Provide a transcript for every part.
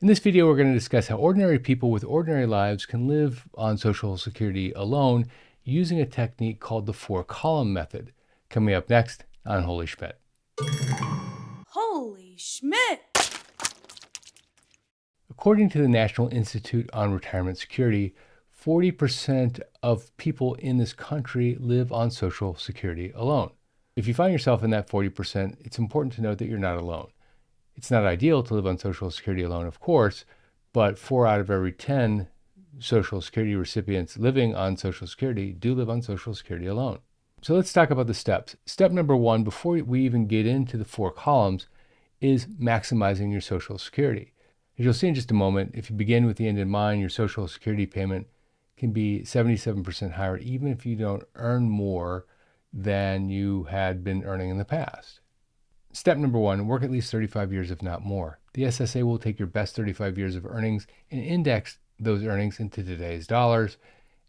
In this video, we're going to discuss how ordinary people with ordinary lives can live on Social Security alone using a technique called the four-column method. Coming up next on Holy Schmidt. Holy Schmidt! According to the National Institute on Retirement Security, 40% of people in this country live on Social Security alone. If you find yourself in that 40%, it's important to note that you're not alone. It's not ideal to live on Social Security alone, of course, but 4 out of every 10 Social Security recipients living on Social Security do live on Social Security alone. So let's talk about the steps. Step number 1, before we even get into the 4 columns, is maximizing your Social Security. As you'll see in just a moment, if you begin with the end in mind, your Social Security payment can be 77% higher, even if you don't earn more than you had been earning in the past. Step number 1, work at least 35 years, if not more. The SSA will take your best 35 years of earnings and index those earnings into today's dollars.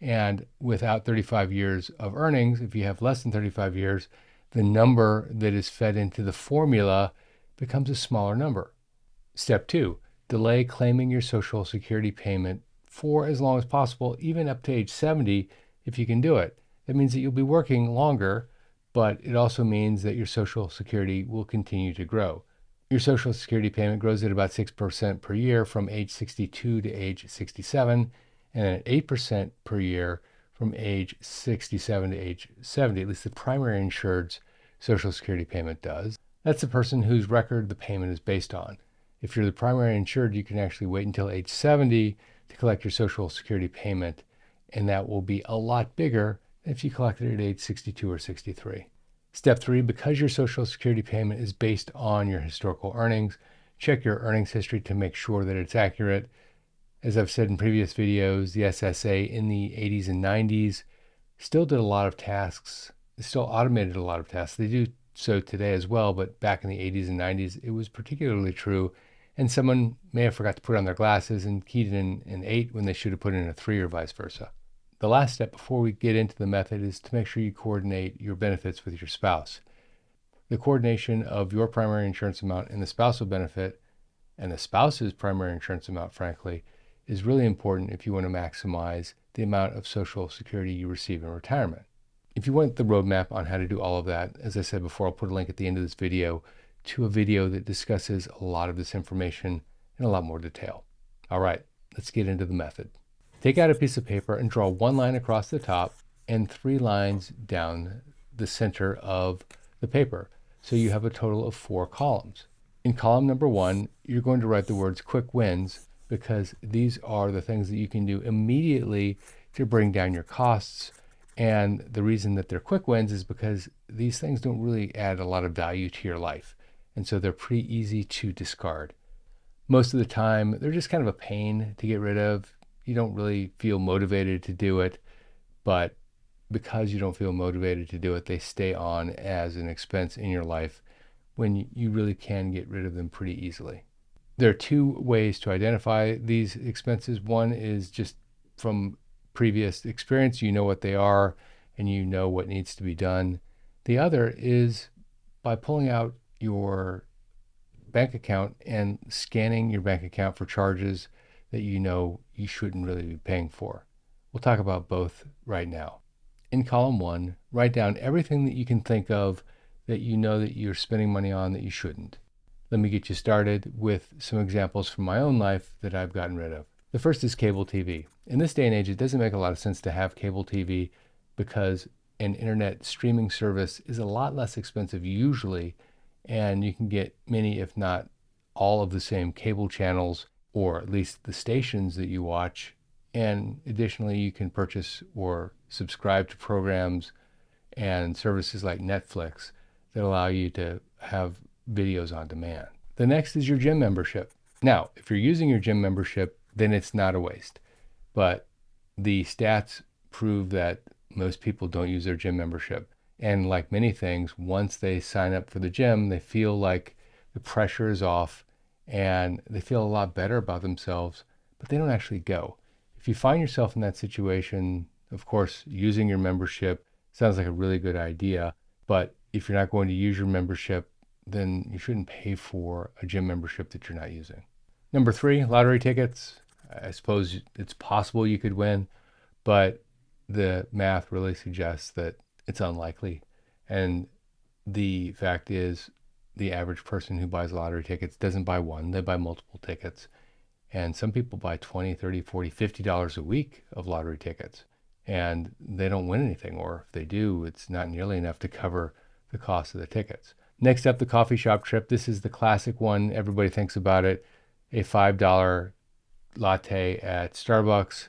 And without 35 years of earnings, if you have less than 35 years, the number that is fed into the formula becomes a smaller number. Step 2, delay claiming your Social Security payment for as long as possible, even up to age 70, if you can do it. That means that you'll be working longer, but it also means that your Social Security will continue to grow. Your Social Security payment grows at about 6% per year from age 62 to age 67, and at 8% per year from age 67 to age 70, at least the primary insured's Social Security payment does. That's the person whose record the payment is based on. If you're the primary insured, you can actually wait until age 70 to collect your Social Security payment, and that will be a lot bigger if you collected it at age 62 or 63. Step 3, because your Social Security payment is based on your historical earnings, check your earnings history to make sure that it's accurate. As I've said in previous videos, the SSA in the 80s and 90s still did a lot of tasks, still automated a lot of tasks. They do so today as well, but back in the 80s and 90s, it was particularly true. And someone may have forgot to put on their glasses and keyed in an 8 when they should have put in a 3 or vice versa. The last step before we get into the method is to make sure you coordinate your benefits with your spouse. The coordination of your primary insurance amount and the spousal benefit, and the spouse's primary insurance amount, frankly, is really important if you want to maximize the amount of Social Security you receive in retirement. If you want the roadmap on how to do all of that, as I said before, I'll put a link at the end of this video to a video that discusses a lot of this information in a lot more detail. All right, let's get into the method. Take out a piece of paper and draw 1 line across the top and 3 lines down the center of the paper. So you have a total of 4 columns. In column number 1, you're going to write the words quick wins, because these are the things that you can do immediately to bring down your costs. And the reason that they're quick wins is because these things don't really add a lot of value to your life. And so they're pretty easy to discard. Most of the time, they're just kind of a pain to get rid of. You don't really feel motivated to do it, but because you don't feel motivated to do it, they stay on as an expense in your life when you really can get rid of them pretty easily. There are 2 ways to identify these expenses. One is just from previous experience, you know what they are and you know what needs to be done. The other is by pulling out your bank account and scanning your bank account for charges that you know you shouldn't really be paying for. We'll talk about both right now. In column 1, write down everything that you can think of that you know that you're spending money on that you shouldn't. Let me get you started with some examples from my own life that I've gotten rid of. The first is cable TV. In this day and age, it doesn't make a lot of sense to have cable TV because an internet streaming service is a lot less expensive usually, and you can get many, if not all, of the same cable channels, or at least the stations that you watch. And additionally, you can purchase or subscribe to programs and services like Netflix that allow you to have videos on demand. The next is your gym membership. Now, if you're using your gym membership, then it's not a waste. But the stats prove that most people don't use their gym membership. And like many things, once they sign up for the gym, they feel like the pressure is off and they feel a lot better about themselves, but they don't actually go. If you find yourself in that situation, of course, using your membership sounds like a really good idea, but if you're not going to use your membership, then you shouldn't pay for a gym membership that you're not using. Number three, lottery tickets. I suppose it's possible you could win, but the math really suggests that it's unlikely. And the fact is, the average person who buys lottery tickets doesn't buy one, they buy multiple tickets. And some people buy 20, 30, 40, $50 a week of lottery tickets, and they don't win anything. Or if they do, it's not nearly enough to cover the cost of the tickets. Next up, the coffee shop trip. This is the classic one. Everybody thinks about it. A $5 latte at Starbucks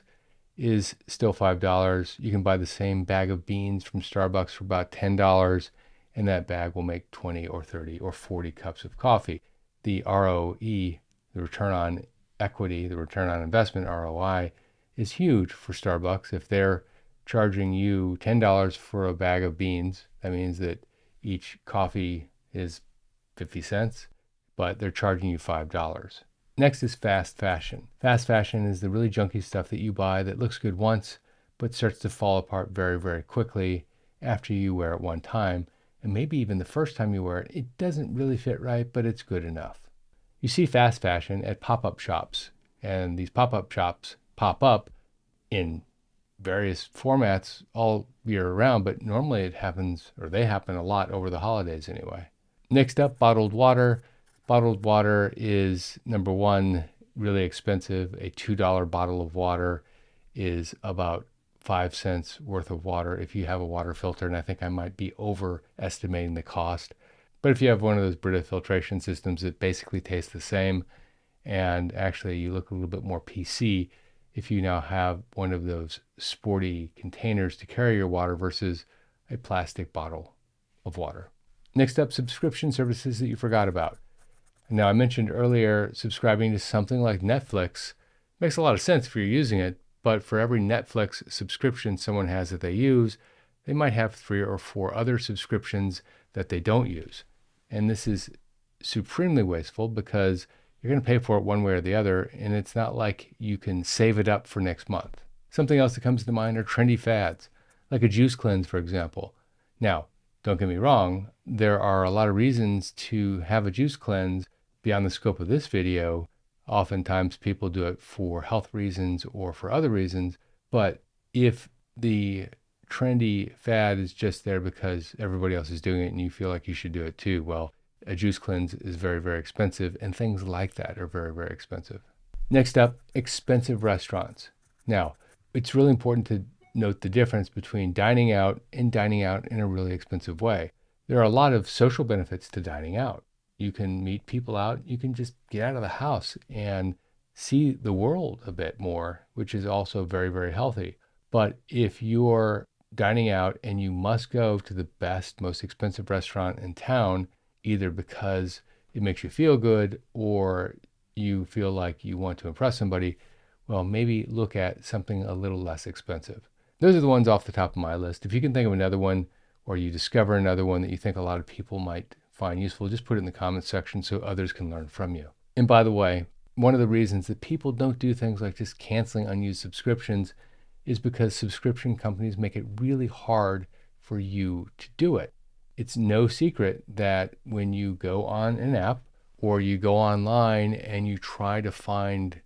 is still $5. You can buy the same bag of beans from Starbucks for about $10, and that bag will make 20 or 30 or 40 cups of coffee. The ROE, the return on equity, the return on investment, ROI, is huge for Starbucks. If they're charging you $10 for a bag of beans, that means that each coffee is 50 cents, but they're charging you $5. Next is fast fashion. Fast fashion is the really junky stuff that you buy that looks good once, but starts to fall apart very, very quickly after you wear it one time. And maybe even the first time you wear it, it doesn't really fit right, but it's good enough. You see fast fashion at pop-up shops, and these pop-up shops pop up in various formats all year round, but normally it happens, or they happen a lot over the holidays anyway. Next up, bottled water. Bottled water is, number one, really expensive. A $2 bottle of water is about 5 cents worth of water if you have a water filter, and I think I might be overestimating the cost. But if you have one of those Brita filtration systems, it basically tastes the same. And actually, you look a little bit more PC if you now have one of those sporty containers to carry your water versus a plastic bottle of water. Next up, subscription services that you forgot about. Now, I mentioned earlier, subscribing to something like Netflix makes a lot of sense if you're using it, but for every Netflix subscription someone has that they use, they might have 3 or 4 other subscriptions that they don't use. And this is supremely wasteful because you're going to pay for it one way or the other, and it's not like you can save it up for next month. Something else that comes to mind are trendy fads, like a juice cleanse, for example. Now, don't get me wrong, there are a lot of reasons to have a juice cleanse beyond the scope of this video. Oftentimes people do it for health reasons or for other reasons, but if the trendy fad is just there because everybody else is doing it and you feel like you should do it too, well, a juice cleanse is very, very expensive, and things like that are very, very expensive. Next up, expensive restaurants. Now, it's really important to note the difference between dining out and dining out in a really expensive way. There are a lot of social benefits to dining out. You can meet people out, you can just get out of the house and see the world a bit more, which is also very, very healthy. But if you're dining out and you must go to the best, most expensive restaurant in town, either because it makes you feel good or you feel like you want to impress somebody, well, maybe look at something a little less expensive. Those are the ones off the top of my list. If you can think of another one, or you discover another one that you think a lot of people might find useful, just put it in the comments section so others can learn from you. And by the way, one of the reasons that people don't do things like just canceling unused subscriptions is because subscription companies make it really hard for you to do it. It's no secret that when you go on an app or you go online and you try to find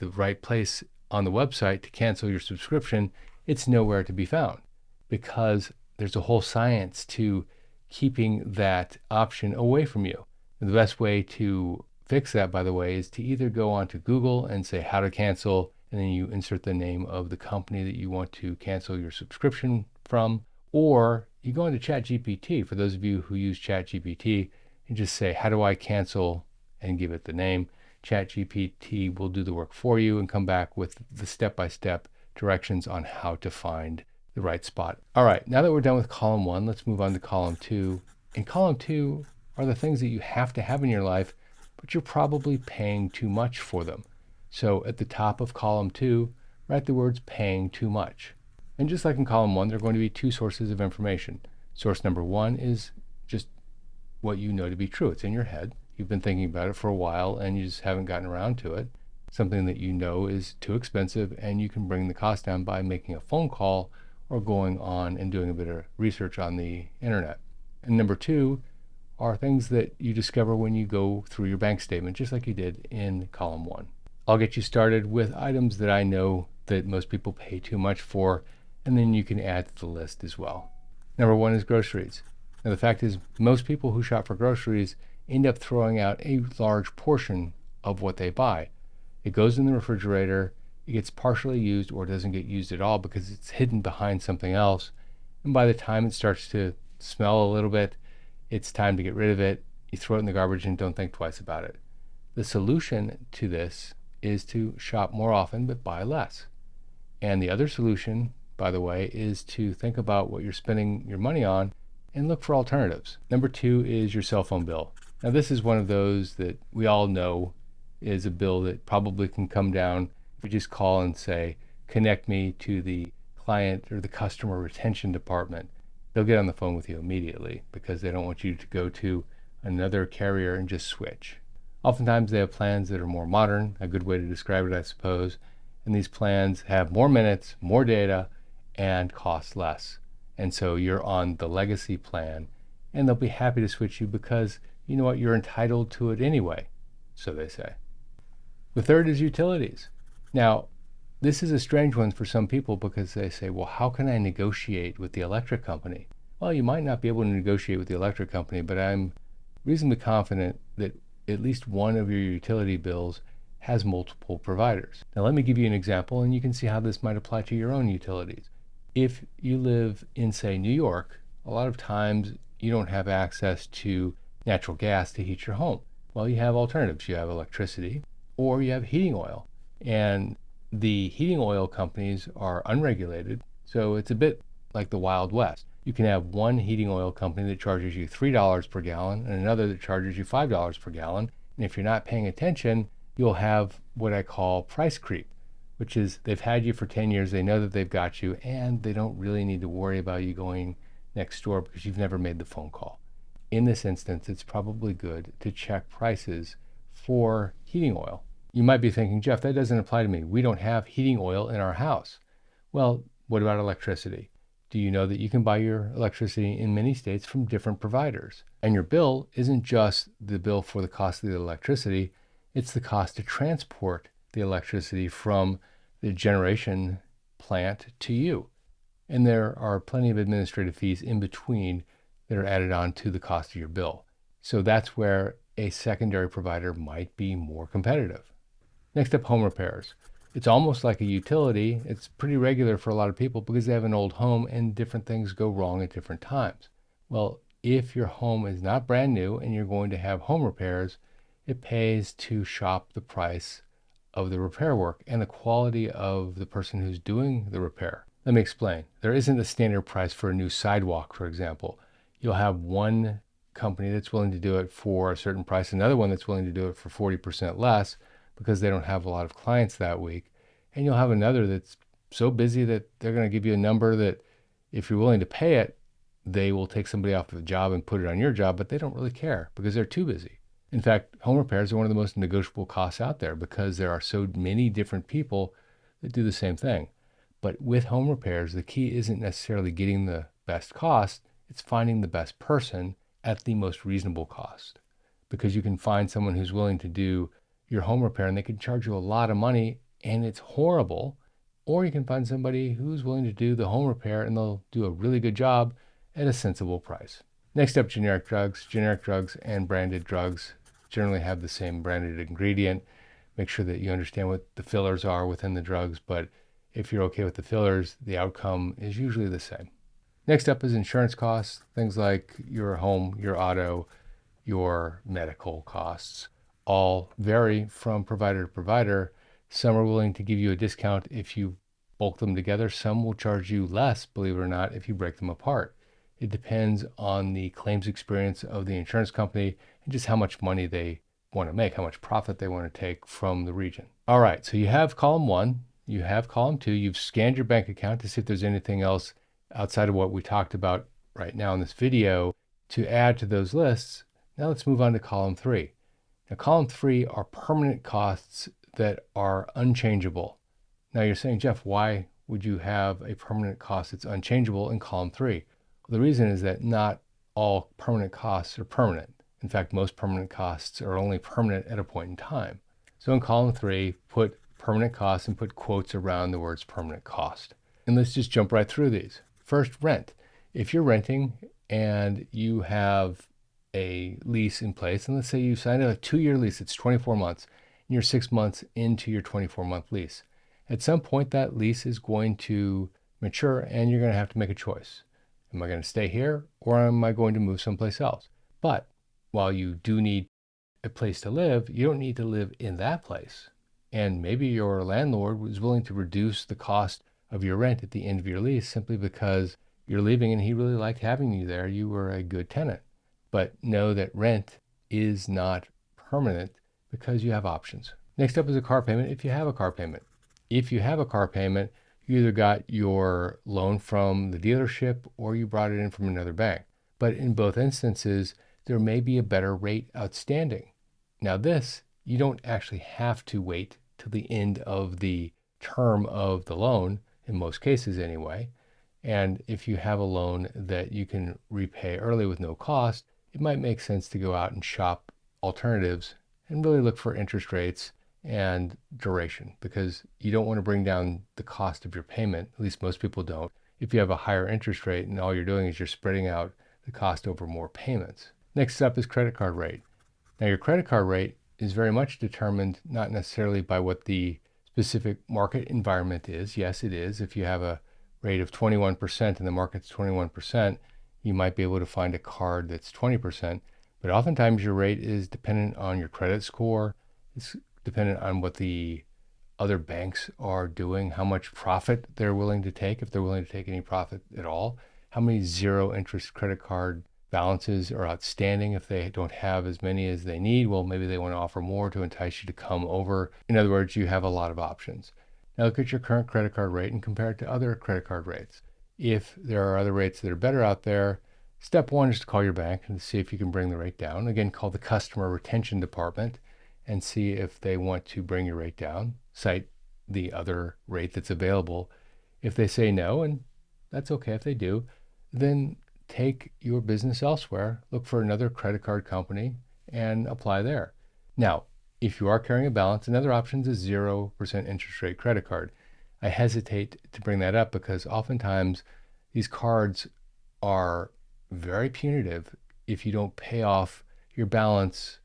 the right place on the website to cancel your subscription, it's nowhere to be found because there's a whole science to keeping that option away from you. The best way to fix that, by the way, is to either go onto Google and say how to cancel, and then you insert the name of the company that you want to cancel your subscription from, or you go into ChatGPT, for those of you who use ChatGPT, and just say, how do I cancel, and give it the name. ChatGPT will do the work for you and come back with the step-by-step directions on how to find the right spot. All right, now that we're done with column 1, let's move on to column 2. In column 2 are the things that you have to have in your life, but you're probably paying too much for them. So at the top of column 2, write the words paying too much. And just like in column 1, there are going to be 2 sources of information. Source number 1 is just what you know to be true. It's in your head. You've been thinking about it for a while and you just haven't gotten around to it. Something that you know is too expensive and you can bring the cost down by making a phone call or going on and doing a bit of research on the internet. And number 2 are things that you discover when you go through your bank statement, just like you did in column 1. I'll get you started with items that I know that most people pay too much for, and then you can add to the list as well. Number 1 is groceries. Now, the fact is, most people who shop for groceries end up throwing out a large portion of what they buy. It goes in the refrigerator, it gets partially used or doesn't get used at all because it's hidden behind something else. And by the time it starts to smell a little bit, it's time to get rid of it. You throw it in the garbage and don't think twice about it. The solution to this is to shop more often but buy less. And the other solution, by the way, is to think about what you're spending your money on and look for alternatives. Number 2 is your cell phone bill. Now, this is one of those that we all know is a bill that probably can come down if you just call and say, connect me to the client or the customer retention department. They'll get on the phone with you immediately because they don't want you to go to another carrier and just switch. Oftentimes they have plans that are more modern, a good way to describe it, I suppose, and these plans have more minutes, more data, and cost less. And so you're on the legacy plan, and they'll be happy to switch you because you know what, you're entitled to it anyway, so they say. The third is utilities. Now, this is a strange one for some people because they say, well, how can I negotiate with the electric company? Well, you might not be able to negotiate with the electric company, but I'm reasonably confident that at least one of your utility bills has multiple providers. Now, let me give you an example, and you can see how this might apply to your own utilities. If you live in, say, New York, a lot of times you don't have access to natural gas to heat your home. Well, you have alternatives. You have electricity or you have heating oil. And the heating oil companies are unregulated, so it's a bit like the Wild West. You can have one heating oil company that charges you $3 per gallon and another that charges you $5 per gallon. And if you're not paying attention, you'll have what I call price creep, which is they've had you for 10 years, they know that they've got you, and they don't really need to worry about you going next door because you've never made the phone call. In this instance, it's probably good to check prices for heating oil. You might be thinking, Jeff, that doesn't apply to me. We don't have heating oil in our house. Well, what about electricity? Do you know that you can buy your electricity in many states from different providers? And your bill isn't just the bill for the cost of the electricity, it's the cost to transport the electricity from the generation plant to you. And there are plenty of administrative fees in between that are added on to the cost of your bill. So that's where a secondary provider might be more competitive. Next up, home repairs. It's almost like a utility. It's pretty regular for a lot of people because they have an old home and different things go wrong at different times. Well, if your home is not brand new and you're going to have home repairs, it pays to shop the price of the repair work and the quality of the person who's doing the repair. Let me explain. There isn't a standard price for a new sidewalk, for example. You'll have one company that's willing to do it for a certain price, another one that's willing to do it for 40% less because they don't have a lot of clients that week. And you'll have another that's so busy that they're going to give you a number that if you're willing to pay it, they will take somebody off of the job and put it on your job, but they don't really care because they're too busy. In fact, home repairs are one of the most negotiable costs out there because there are so many different people that do the same thing. But with home repairs, the key isn't necessarily getting the best cost, it's finding the best person at the most reasonable cost. Because you can find someone who's willing to do your home repair and they can charge you a lot of money and it's horrible. Or you can find somebody who's willing to do the home repair and they'll do a really good job at a sensible price. Next up, generic drugs. Generic drugs and branded drugs generally have the same branded ingredient. Make sure that you understand what the fillers are within the drugs, but if you're okay with the fillers, the outcome is usually the same. Next up is insurance costs, things like your home, your auto, your medical costs. All vary from provider to provider. Some are willing to give you a discount if you bulk them together. Some will charge you less, believe it or not, if you break them apart. It depends on the claims experience of the insurance company and just how much money they want to make, how much profit they want to take from the region. All right, so you have column 1, you have column 2, you've scanned your bank account to see if there's anything else outside of what we talked about right now in this video to add to those lists. Now let's move on to column 3. Now column 3 are permanent costs that are unchangeable. Now you're saying, Jeff, why would you have a permanent cost that's unchangeable in column 3? Well, the reason is that not all permanent costs are permanent. In fact, most permanent costs are only permanent at a point in time. So in column 3, put permanent costs and put quotes around the words permanent cost. And let's just jump right through these. First, rent. If you're renting and you have a lease in place, and let's say you signed a 2-year lease, it's 24 months, and you're 6 months into your 24-month lease. At some point, that lease is going to mature and you're going to have to make a choice. Am I going to stay here or am I going to move someplace else? But while you do need a place to live, you don't need to live in that place. And maybe your landlord was willing to reduce the cost of your rent at the end of your lease simply because you're leaving and he really liked having you there. You were a good tenant. But know that rent is not permanent because you have options. Next up is a car payment if you have a car payment. If you have a car payment, you either got your loan from the dealership or you brought it in from another bank. But in both instances, there may be a better rate outstanding. Now this, you don't actually have to wait till the end of the term of the loan, in most cases anyway. And if you have a loan that you can repay early with no cost, it might make sense to go out and shop alternatives and really look for interest rates and duration, because you don't want to bring down the cost of your payment. At least most people don't. If you have a higher interest rate and all you're doing is you're spreading out the cost over more payments. Next up is credit card rate. Now your credit card rate is very much determined not necessarily by what the specific market environment is. Yes, it is. If you have a rate of 21% and the market's 21%, you might be able to find a card that's 20%. But oftentimes your rate is dependent on your credit score. It's dependent on what the other banks are doing, how much profit they're willing to take, if they're willing to take any profit at all, how many zero interest credit card balances are outstanding. If they don't have as many as they need, well, maybe they want to offer more to entice you to come over. In other words, you have a lot of options. Now look at your current credit card rate and compare it to other credit card rates. If there are other rates that are better out there, step 1 is to call your bank and see if you can bring the rate down. Again, call the customer retention department and see if they want to bring your rate down. Cite the other rate that's available. If they say no, and that's okay if they do, then take your business elsewhere, look for another credit card company and apply there. Now, if you are carrying a balance, another option is a 0% interest rate credit card. I hesitate to bring that up because oftentimes these cards are very punitive if you don't pay off your balance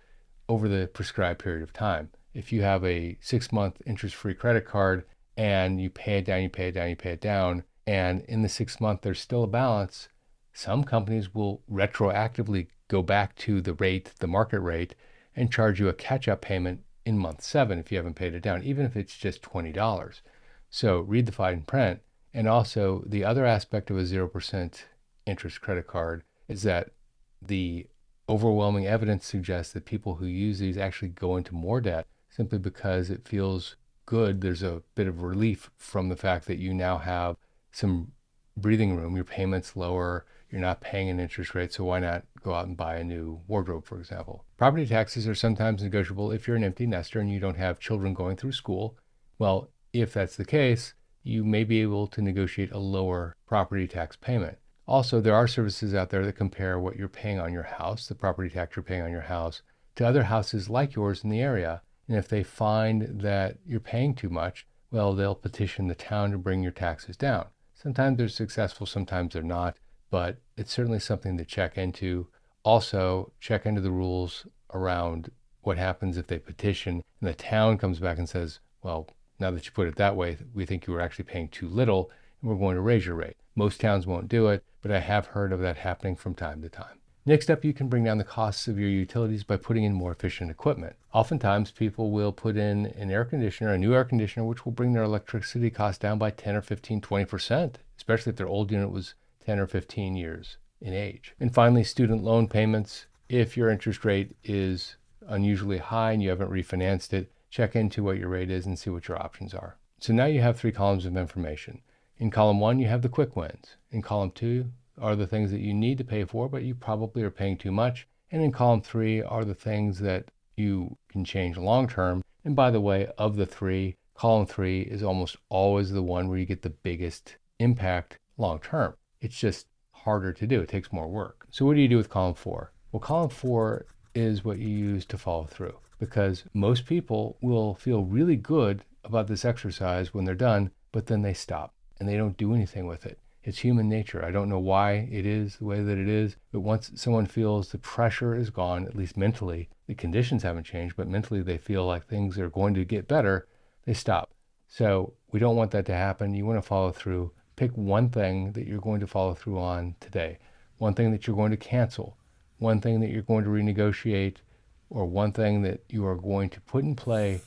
over the prescribed period of time. If you have a 6-month interest-free credit card and you pay it down, you pay it down, you pay it down, and in the 6th month there's still a balance, some companies will retroactively go back to the rate, the market rate, and charge you a catch-up payment in month 7 if you haven't paid it down, even if it's just $20. So read the fine print. And also the other aspect of a 0% interest credit card is that the overwhelming evidence suggests that people who use these actually go into more debt simply because it feels good. There's a bit of relief from the fact that you now have some breathing room, your payments lower, you're not paying an interest rate, so why not go out and buy a new wardrobe, for example. Property taxes are sometimes negotiable if you're an empty nester and you don't have children going through school. Well, if that's the case, you may be able to negotiate a lower property tax payment. Also, there are services out there that compare what you're paying on your house, the property tax you're paying on your house, to other houses like yours in the area. And if they find that you're paying too much, well, they'll petition the town to bring your taxes down. Sometimes they're successful, sometimes they're not, but it's certainly something to check into. Also, check into the rules around what happens if they petition and the town comes back and says, well, now that you put it that way, we think you were actually paying too little and we're going to raise your rate. Most towns won't do it, but I have heard of that happening from time to time. Next up, you can bring down the costs of your utilities by putting in more efficient equipment. Oftentimes, people will put in an air conditioner, a new air conditioner, which will bring their electricity costs down by 10 or 15, 20%, especially if their old unit was 10 or 15 years in age. And finally, student loan payments. If your interest rate is unusually high and you haven't refinanced it, check into what your rate is and see what your options are. So now you have 3 columns of information. In column 1, you have the quick wins. In column 2 are the things that you need to pay for, but you probably are paying too much. And in column 3 are the things that you can change long term. And by the way, of the 3, column 3 is almost always the one where you get the biggest impact long term. It's just harder to do. It takes more work. So what do you do with column 4? Well, column 4 is what you use to follow through, because most people will feel really good about this exercise when they're done, but then they stop and they don't do anything with it. It's human nature. I don't know why it is the way that it is, but once someone feels the pressure is gone, at least mentally, the conditions haven't changed, but mentally they feel like things are going to get better, they stop. So we don't want that to happen. You want to follow through. Pick one thing that you're going to follow through on today, one thing that you're going to cancel, one thing that you're going to renegotiate, or one thing that you are going to put in play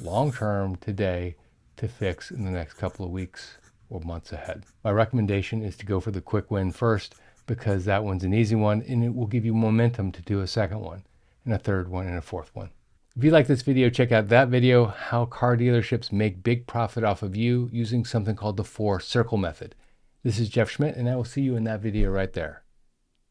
long term today to fix in the next couple of weeks or months ahead. My recommendation is to go for the quick win first, because that one's an easy one and it will give you momentum to do a second one and a third one and a fourth one. If you like this video, check out that video, how car dealerships make big profit off of you using something called the 4 circle method. This is Jeff Schmidt, and I will see you in that video right there.